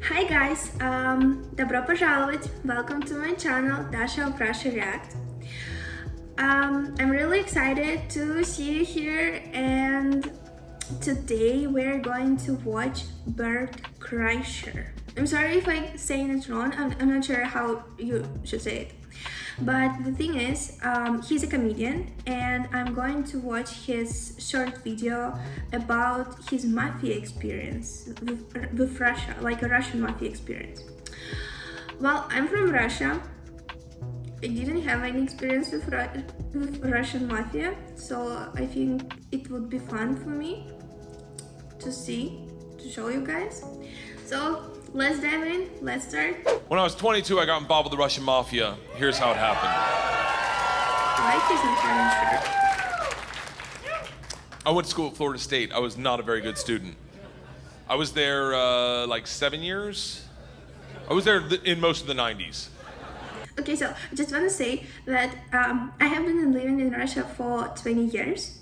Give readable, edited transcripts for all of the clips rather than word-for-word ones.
Hi guys, добро пожаловать! Welcome to my channel, Dasha of Russia React. I'm really excited to see you here, and today we're going to watch Bert Kreischer. I'm sorry if I'm saying it wrong, I'm not sure how you should say it. But the thing is, he's a comedian, and I'm going to watch his short video about his mafia experience with Russia, like a Russian mafia experience. Well, I'm from Russia. I didn't have any experience with Russian mafia, so I think it would be fun for me to show you guys. So let's dive in, let's start. When I was 22, I got involved with the Russian mafia. Here's how it happened. Life isn't short. I went to school at Florida State. I was not a very good student. I was there like 7 years. I was there in most of the 90s. Okay, so I just want to say that I have been living in Russia for 20 years,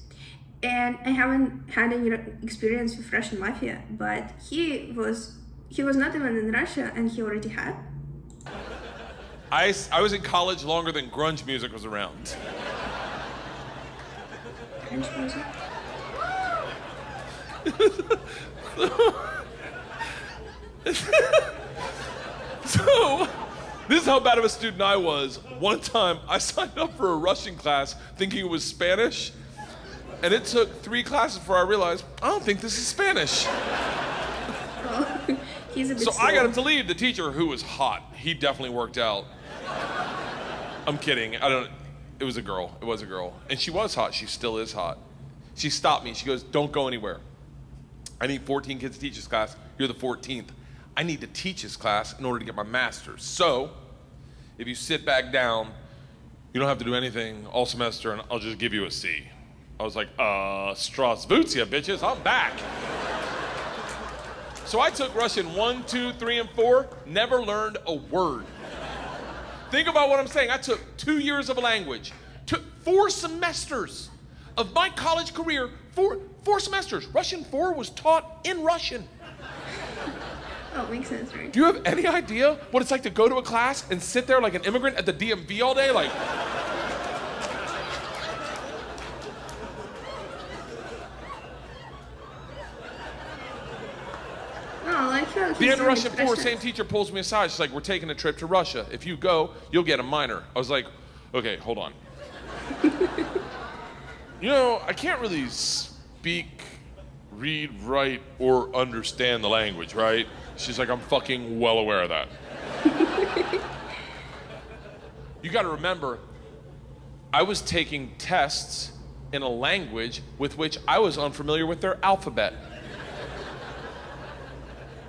and I haven't had any experience with Russian mafia, but he was not even in Russia, and he already had. I was in college longer than grunge music was around. Grunge music? So, this is how bad of a student I was. One time, I signed up for a Russian class thinking it was Spanish, and it took 3 classes before I realized, I don't think this is Spanish. Well, he's a bit So slow. I got him to leave. The teacher, who was hot, he definitely worked out. I'm kidding. It was a girl. It was a girl. And she was hot. She still is hot. She stopped me. She goes, don't go anywhere. I need 14 kids to teach this class. You're the 14th. I need to teach this class in order to get my master's. So, if you sit back down, you don't have to do anything all semester, and I'll just give you a C. I was like, Strasvutia, bitches, I'm back. So I took Russian 1, 2, 3, and 4, never learned a word. Think about what I'm saying. I took 2 years of a language, took 4 semesters of my college career, 4 semesters. Russian 4 was taught in Russian. Oh, makes sense, right? Do you have any idea what it's like to go to a class and sit there like an immigrant at the DMV all day? Like, Oh, I feel like the he's end of Russian 4, pressured. same teacher pulls me aside. She's like, we're taking a trip to Russia. If you go, you'll get a minor. I was like, okay, hold on. You know, I can't really speak, read, write, or understand the language, right? She's like, I'm fucking well aware of that. You gotta remember, I was taking tests in a language with which I was unfamiliar with their alphabet.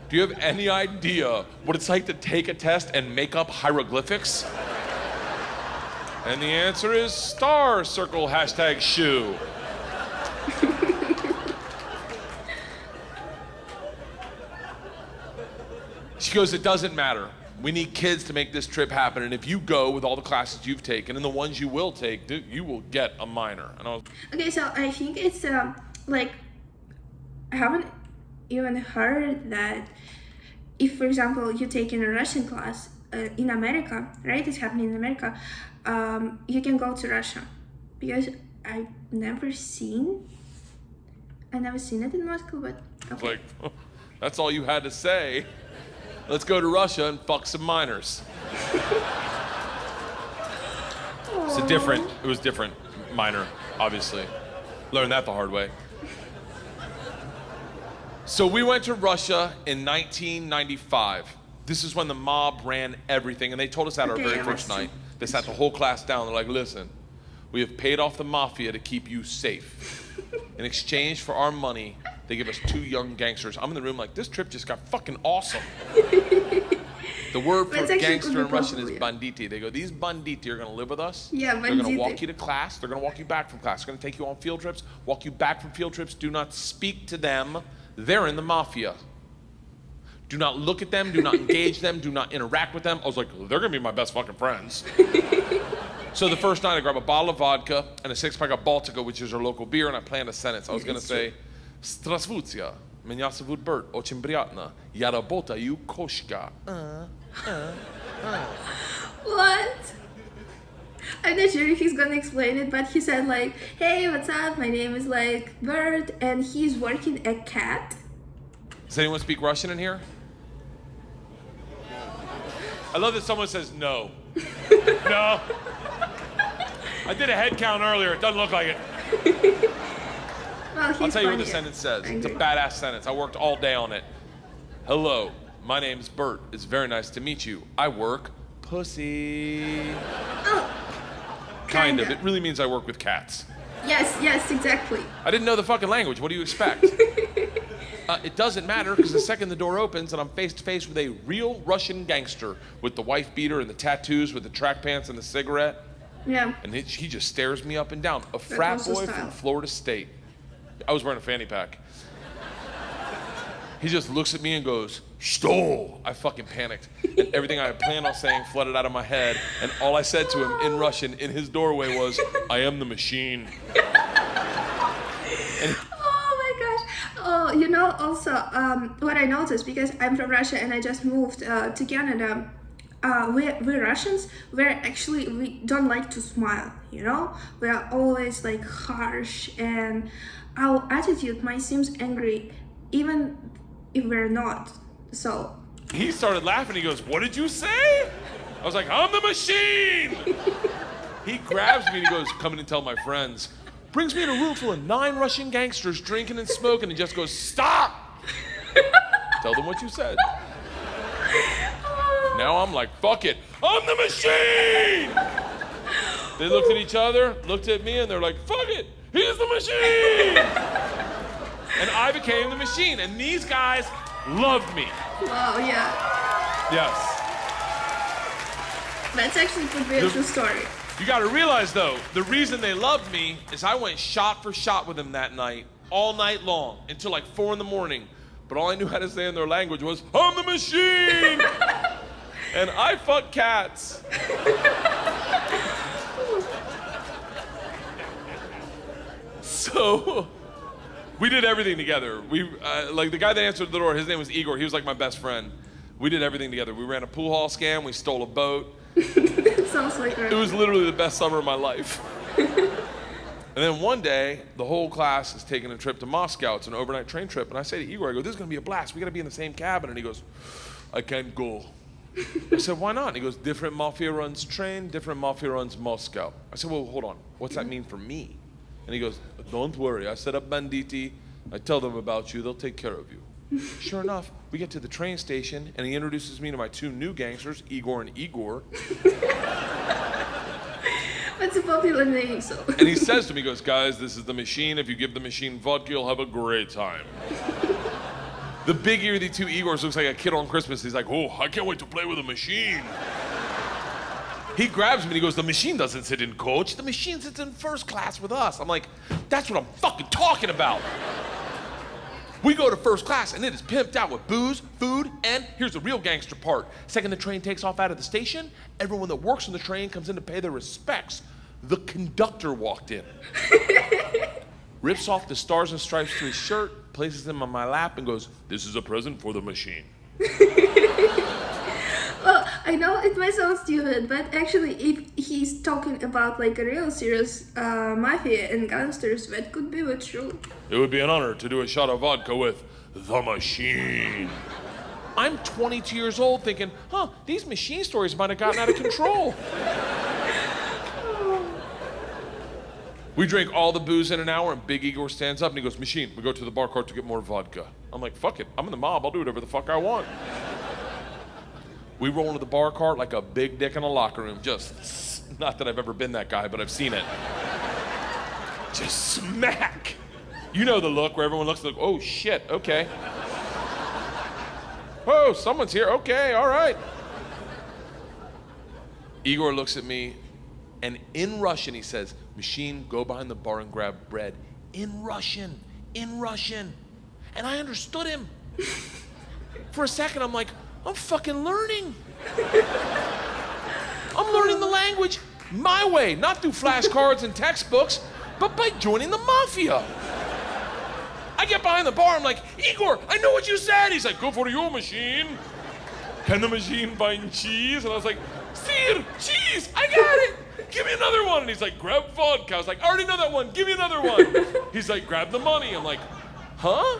Do you have any idea what it's like to take a test and make up hieroglyphics? And the answer is star, circle, hashtag shoe. She goes, it doesn't matter. We need kids to make this trip happen, and if you go with all the classes you've taken and the ones you will take, you will get a minor. And I was, Okay, so I think it's like, I haven't even heard that if, for example, you take in a Russian class in America, right? It's happening in America. You can go to Russia, because I've never seen it in Moscow, but okay. like, oh, that's all you had to say. Let's go to Russia and fuck some minors. It was different minor, obviously. Learned that the hard way. So we went to Russia in 1995. This is when the mob ran everything, and they told us that our very first night. They sat the whole class down. They're like, listen, we have paid off the mafia to keep you safe. In exchange for our money, they give us 2 young gangsters. I'm in the room like, this trip just got fucking awesome. The word for gangster in Russian is banditi. They go, these banditi are gonna live with us. Yeah, They're gonna banditi. walk you to class. They're gonna walk you back from class. They're gonna take you on field trips, walk you back from field trips. Do not speak to them. They're in the mafia. Do not look at them. Do not engage them. Do not interact with them. I was like, they're gonna be my best fucking friends. So the first night I grab a bottle of vodka and a 6-pack of Baltica, which is our local beer, and I planned a sentence. I was gonna say, Здравствуйте. Меня зовут Bert. Очень приятно. Я работаю кошка. What? I'm not sure if he's gonna explain it, but he said like, hey, what's up? My name is like Bert, and he's working a cat. Does anyone speak Russian in here? I love that someone says no. No. I did a head count earlier. It doesn't look like it. Well, he's I'll tell you what the funnier. sentence says. I It's a agree. badass sentence. I worked all day on it. Hello, my name's Bert. It's very nice to meet you. I work pussy. Oh, Kind of. kinda. It really means I work with cats. Yes, exactly. I didn't know the fucking language. What do you expect? It doesn't matter because the second the door opens and I'm face to face with a real Russian gangster with the wife beater and the tattoos with the track pants and the cigarette. Yeah. And he just stares me up and down. A frat Russell boy style. from Florida State. I was wearing a fanny pack. He just looks at me and goes, "Что?" I fucking panicked. And everything I had planned on saying flooded out of my head. And all I said to him in Russian in his doorway was, "I am the machine." Oh my gosh. Oh, you know, also, what I noticed, because I'm from Russia and I just moved to Canada, we're Russians, we don't like to smile, you know? We are always like harsh, and our attitude might seem angry even if we're not. So, He started laughing. He goes, "What did you say?" I was like, "I'm the machine." He grabs me and he goes, "Come in and tell my friends." Brings me in a room full of 9 Russian gangsters drinking and smoking and just goes, "Stop!" Tell them what you said. Now I'm like, fuck it. I'm the machine! They looked at each other, looked at me, and they're like, fuck it. He's the machine! And I became the machine. And these guys loved me. wow, yeah. Yes. That's actually could be a true story. You gotta realize though, the reason they loved me is I went shot for shot with them that night, all night long, until like 4 a.m. But all I knew how to say in their language was, "I'm the machine!" And I fuck cats. So, we did everything together. We, like the guy that answered the door, his name was Igor. He was like my best friend. We did everything together. We ran a pool hall scam. We stole a boat. It sounds like It was literally the best summer of my life. And then one day, the whole class is taking a trip to Moscow. It's an overnight train trip. And I say to Igor, I go, "This is going to be a blast. We got to be in the same cabin." And he goes, "I can't go." I said, "Why not?" And he goes, "Different mafia runs train, different mafia runs Moscow." I said, "Well, hold on. What's that mean for me?" And he goes, "Don't worry. I set up banditti. I tell them about you. They'll take care of you." Sure enough, we get to the train station, and he introduces me to my 2 new gangsters, Igor and Igor. That's a popular name, so. And he says to me, he goes, "Guys, this is the machine. If you give the machine vodka, you'll have a great time." The big earthy 2 Igors looks like a kid on Christmas. He's like, "Oh, I can't wait to play with a machine." He grabs me and he goes, "The machine doesn't sit in coach. The machine sits in first class with us." I'm like, "That's what I'm fucking talking about." We go to first class and it is pimped out with booze, food, and here's the real gangster part. Second the train takes off out of the station, everyone that works on the train comes in to pay their respects. The conductor walked in. Rips off the stars and stripes to his shirt, places them on my lap and goes, "This is a present for the machine." Well, I know it might sound stupid, but actually, if he's talking about like a real serious mafia and gangsters, that could be true. It would be an honor to do a shot of vodka with the machine. I'm 22 years old thinking, these machine stories might have gotten out of control. We drink all the booze in an hour, and Big Igor stands up and he goes, "Machine, we go to the bar cart to get more vodka." I'm like, "Fuck it, I'm in the mob, I'll do whatever the fuck I want." We roll into the bar cart like a big dick in a locker room. Just, not that I've ever been that guy, but I've seen it. Just smack. You know the look where everyone looks like, "Oh shit, okay. Oh, someone's here, okay, all right." Igor looks at me, and in Russian he says, "Machine, go behind the bar and grab bread." In Russian. And I understood him. For a second, I'm like, I'm fucking learning. I'm learning the language my way, not through flashcards and textbooks, but by joining the mafia. I I get behind the bar, I'm like, Igor, I know what you said. He's like, go for your machine. Can the machine find cheese? And I was like, Sir, cheese, I got it. Give me another one. And he's like, grab vodka. I was like, I already know that one. Give me another one. He's like, grab the money. I'm like, huh?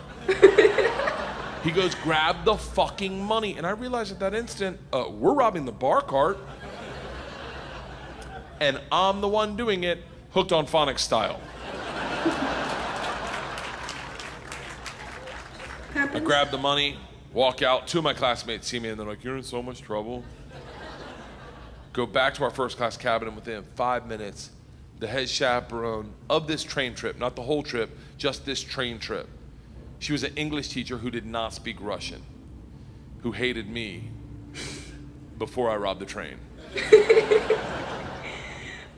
He goes, grab the fucking money. And I realized at that instant, we're robbing the bar cart. And I'm the one doing it, hooked on phonics style. I grab the money, walk out. 2 of my classmates see me and they're like, you're in so much trouble. Go back to our first class cabin, and within 5 minutes, the head chaperone of this train trip, not the whole trip, just this train trip. She was an English teacher who did not speak Russian, who hated me before I robbed the train.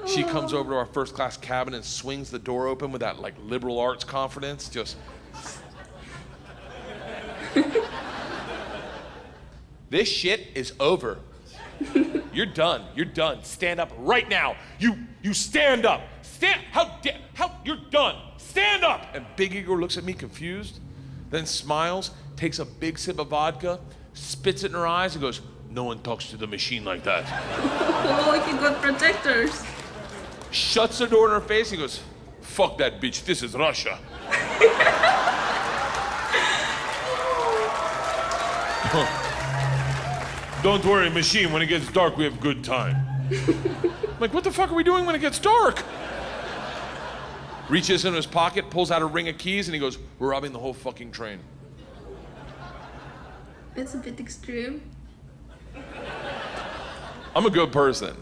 She comes over to our first class cabin and swings the door open with that like liberal arts confidence, just. This shit is over. You're done. You're done. Stand up right now. You stand up. You're done. Stand up. And Big Igor looks at me confused, then smiles, takes a big sip of vodka, spits it in her eyes, and goes, no one talks to the machine like that. Oh, he got protectors. Shuts the door in her face and goes, fuck that bitch, this is Russia. Don't worry, machine, when it gets dark, we have good time. I'm like, what the fuck are we doing when it gets dark? Reaches in his pocket, pulls out a ring of keys, and he goes, we're robbing the whole fucking train. It's a bit extreme. I'm a good person.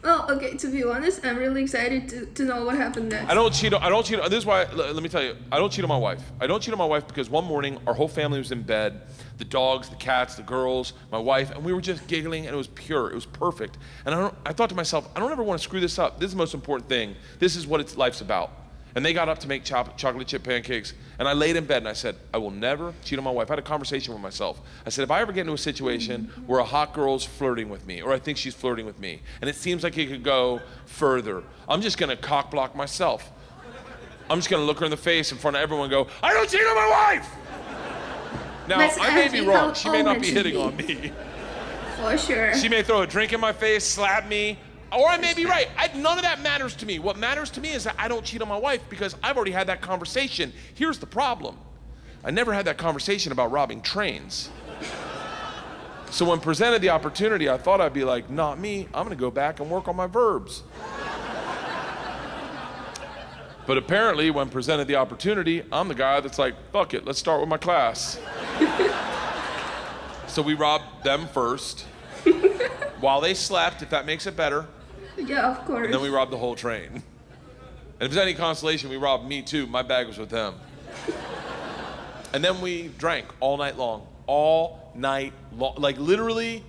Well, okay, to be honest, I'm really excited to know what happened next. I don't cheat. This is why, let me tell you, I don't cheat on my wife. I don't cheat on my wife because one morning, our whole family was in bed. The dogs, the cats, the girls, my wife, and we were just giggling, and it was pure. It was perfect. And I thought to myself, I don't ever want to screw this up. This is the most important thing. This is what life's about. And they got up to make chocolate chip pancakes, and I laid in bed and I said, I will never cheat on my wife. I had a conversation with myself. I said, if I ever get into a situation where a hot girl's flirting with me, or I think she's flirting with me, and it seems like it could go further, I'm just gonna cock block myself. I'm just gonna look her in the face in front of everyone and go, I don't cheat on my wife! Now, I may be wrong. She may not be hitting on me. For sure. She may throw a drink in my face, slap me, or I may be right. None of that matters to me. What matters to me is that I don't cheat on my wife because I've already had that conversation. Here's the problem. I never had that conversation about robbing trains. So when presented the opportunity, I thought I'd be like, not me. I'm gonna go back and work on my verbs. But apparently, when presented the opportunity, I'm the guy that's like, fuck it, let's start with my class. So we robbed them first, while they slept, if that makes it better. Yeah, of course. And then we robbed the whole train. And if there's any consolation, we robbed me too. My bag was with them. And then we drank all night long. All night long. Like literally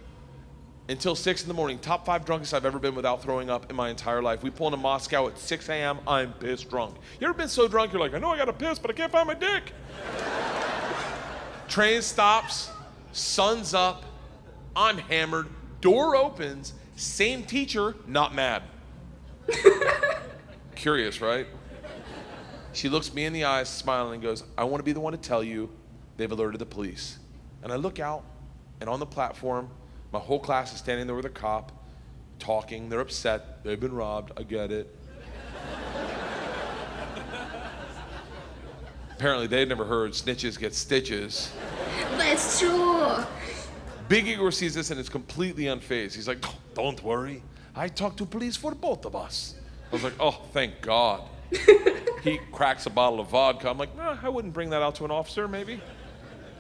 until 6 in the morning. Top 5 drunkest I've ever been without throwing up in my entire life. We pull into Moscow at 6 a.m. I'm pissed drunk. You ever been so drunk you're like, I know I gotta piss, but I can't find my dick. Train stops, sun's up, I'm hammered, door opens, same teacher, not mad. Curious, right? She looks me in the eyes, smiling, and goes, I want to be the one to tell you they've alerted the police. And I look out, and on the platform, my whole class is standing there with a cop, talking. They're upset. They've been robbed. I get it. Apparently, they'd never heard snitches get stitches. That's true. Big Igor sees this and is completely unfazed. He's like, don't worry. I talked to police for both of us. I was like, oh, thank God. He cracks a bottle of vodka. I'm like, I wouldn't bring that out to an officer, maybe.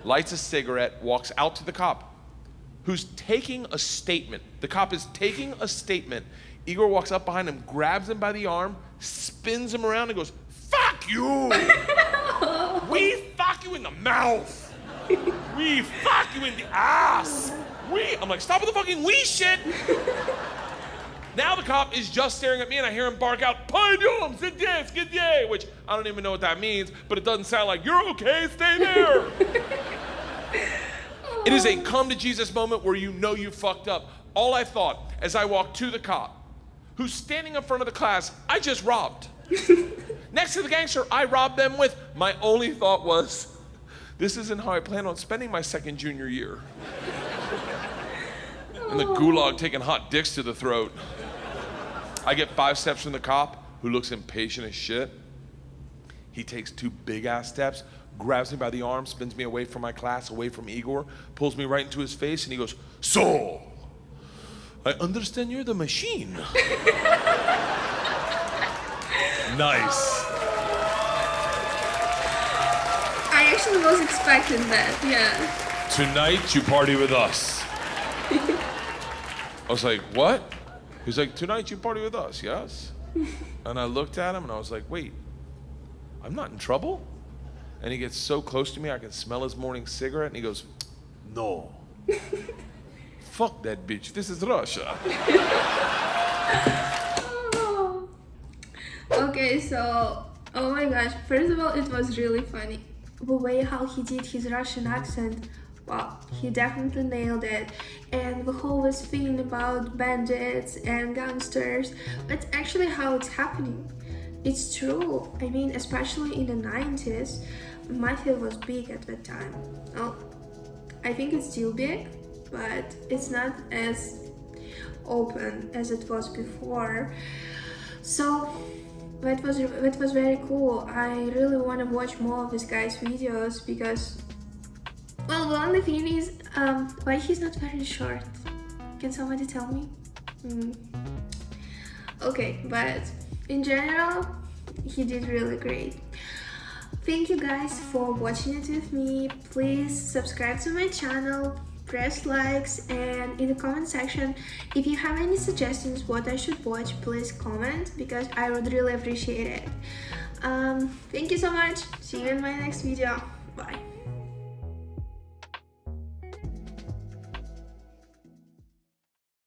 Lights a cigarette, walks out to the cop, who's taking a statement. The cop is taking a statement. Igor walks up behind him, grabs him by the arm, spins him around and goes, fuck you! We fuck you in the mouth! We fuck you in the ass! I'm like, stop with the fucking we shit! Now the cop is just staring at me and I hear him bark out, Pardon, skidye, which I don't even know what that means, but it doesn't sound like, you're okay, stay there. It is a come to Jesus moment where you know you fucked up. All I thought as I walked to the cop, who's standing in front of the class I just robbed. next to the gangster I robbed them with. My only thought was, this isn't how I plan on spending my second junior year. In the gulag taking hot dicks to the throat. I get 5 steps from the cop, who looks impatient as shit. He takes 2 big ass steps, grabs me by the arm, spins me away from my class, away from Igor, pulls me right into his face, and he goes, "So, I understand you're the machine." Nice. I actually was expecting that, yeah. Tonight you party with us. I was like, what? He's like, tonight you party with us, yes? And I looked at him and I was like, wait, I'm not in trouble? And he gets so close to me I can smell his morning cigarette, and he goes, no. Fuck that bitch, this is Russia. Oh. Okay, so, oh my gosh, first of all, it was really funny. The way how he did his Russian accent, wow, he definitely nailed it. And the whole thing about bandits and gangsters, that's actually how it's happening. It's true. I mean, especially in the 90s, mafia was big at that time. Well, I think it's still big, but it's not as open as it was before. So that was very cool. I really want to watch more of this guy's videos because, well, the only thing is why he's not wearing short. Can somebody tell me? Okay, but in general, he did really great. Thank you guys for watching it with me. Please subscribe to my channel, press likes, and in the comment section, if you have any suggestions what I should watch, please comment, because I would really appreciate it. Thank you so much. See you in my next video. Bye.